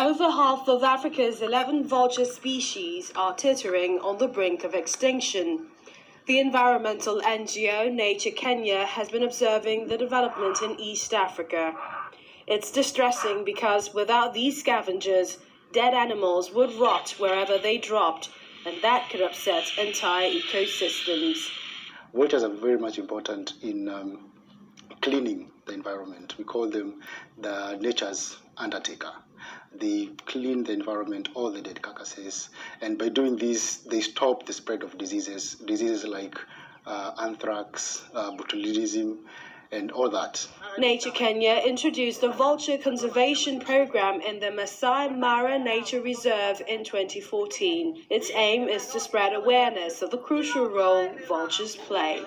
Over half of Africa's 11 vulture species are teetering on the brink of extinction. The environmental NGO Nature Kenya has been observing the development in East Africa. It's distressing because without these scavengers, dead animals would rot wherever they dropped, and that could upset entire ecosystems. Vultures are very much important in cleaning the environment. We call them the nature's undertaker. They clean the environment, all the dead carcasses, and by doing this, they stop the spread of diseases like anthrax, botulism, and all that. Nature Kenya introduced the Vulture Conservation program in the Masai Mara Nature Reserve in 2014. Its aim is to spread awareness of the crucial role vultures play.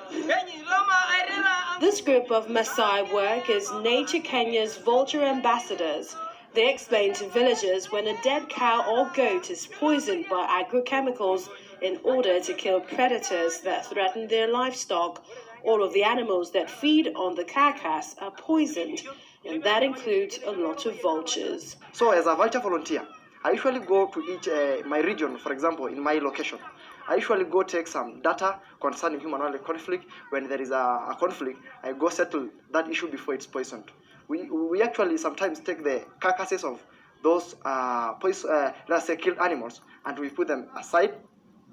This group of Masai work is Nature Kenya's Vulture Ambassadors. They explain to villagers when a dead cow or goat is poisoned by agrochemicals in order to kill predators that threaten their livestock. All of the animals that feed on the carcass are poisoned, and that includes a lot of vultures. So as a vulture volunteer, I usually go to each my region, for example, in my location. I usually go take some data concerning human-wildlife conflict. When there is a conflict, I go settle that issue before it's poisoned. We actually sometimes take the carcasses of those let's say killed animals, and we put them aside,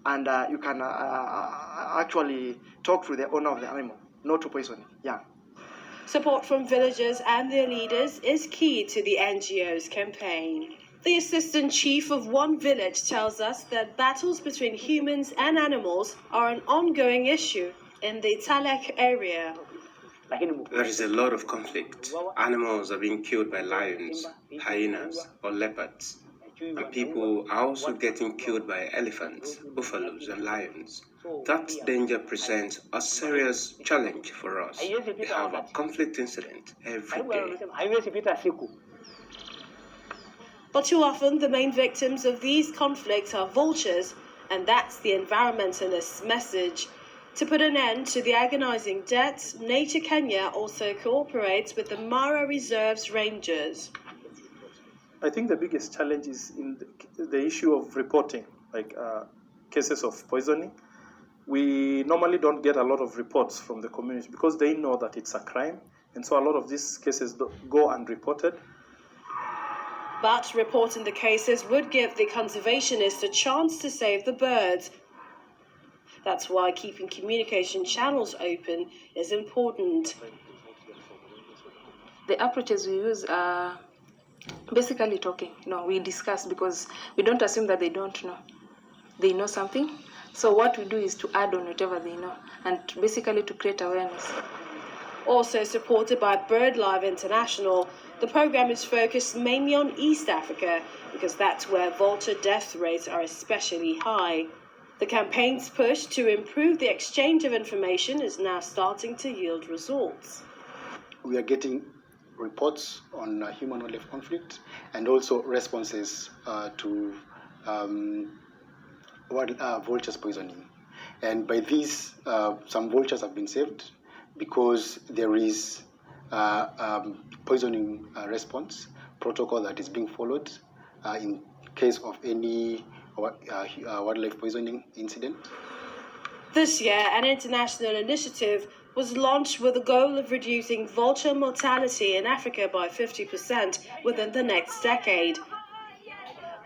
and you can actually talk to the owner of the animal not to poison it. Yeah. Support from villagers and their leaders is key to the NGO's campaign. The assistant chief of one village tells us that battles between humans and animals are an ongoing issue in the Talek area. There is a lot of conflict. Animals are being killed by lions, hyenas, or leopards. And people are also getting killed by elephants, buffaloes, and lions. That danger presents a serious challenge for us. We have a conflict incident every day. But too often, the main victims of these conflicts are vultures, and that's the environmentalist's message. To put an end to the agonizing deaths, Nature Kenya also cooperates with the Mara Reserve's rangers. I think the biggest challenge is in the issue of reporting, like cases of poisoning. We normally don't get a lot of reports from the community because they know that it's a crime, and so a lot of these cases go unreported. But reporting the cases would give the conservationists a chance to save the birds. That's why keeping communication channels open is important. The approaches we use are basically talking. We discuss because we don't assume that they don't know. They know something. So what we do is to add on whatever they know and basically to create awareness. Also supported by BirdLife International, the program is focused mainly on East Africa because that's where vulture death rates are especially high. The campaign's push to improve the exchange of information is now starting to yield results. We are getting reports on human-wildlife conflict and also responses to vultures poisoning. And by this, some vultures have been saved because there is poisoning response protocol that is being followed in case of any wildlife poisoning incident. This year, an international initiative was launched with the goal of reducing vulture mortality in Africa by 50% within the next decade.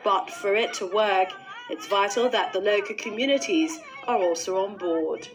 But for it to work, it's vital that the local communities are also on board.